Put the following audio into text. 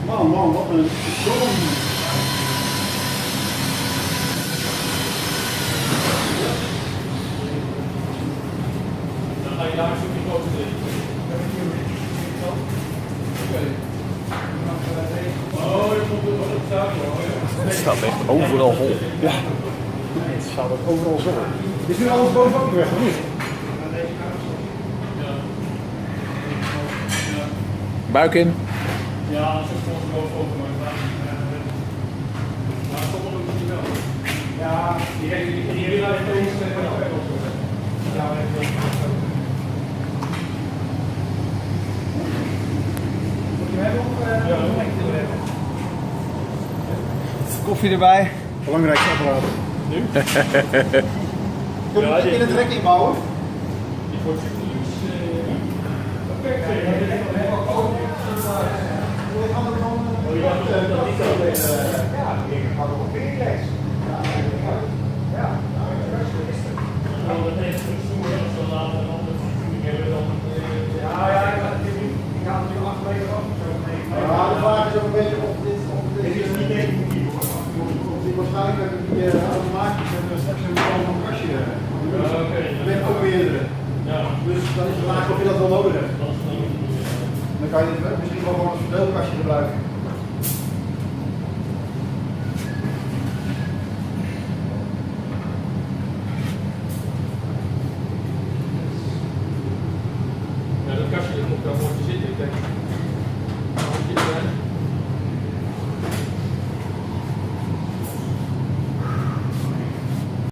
Man, wat een zon. Dan ga je daar een stukje groter in. Oh, je komt er wat op zaken hoor. Het staat echt overal vol. Ja. Het staat ook overal zo. Is nu alles bovenop weg, of niet? Buik in. Ja, zo stond het boven, maar sommige doen het niet wel. Ja, die wil uit deze ja, moet je hebben of Koffie erbij. Belangrijkste apparaat. nu? Kunnen we in het rek inbouwen? Die wordt waarschijnlijk dat die automatisch en straks hebben we allemaal een kastje. Dat ben ook meerdere. Dus dan is de vraag of je dat wel nodig hebt. Dan kan je het misschien wel gewoon als verdeelkastje gebruiken. Ja, dat kastje moet daar mooi te zitten.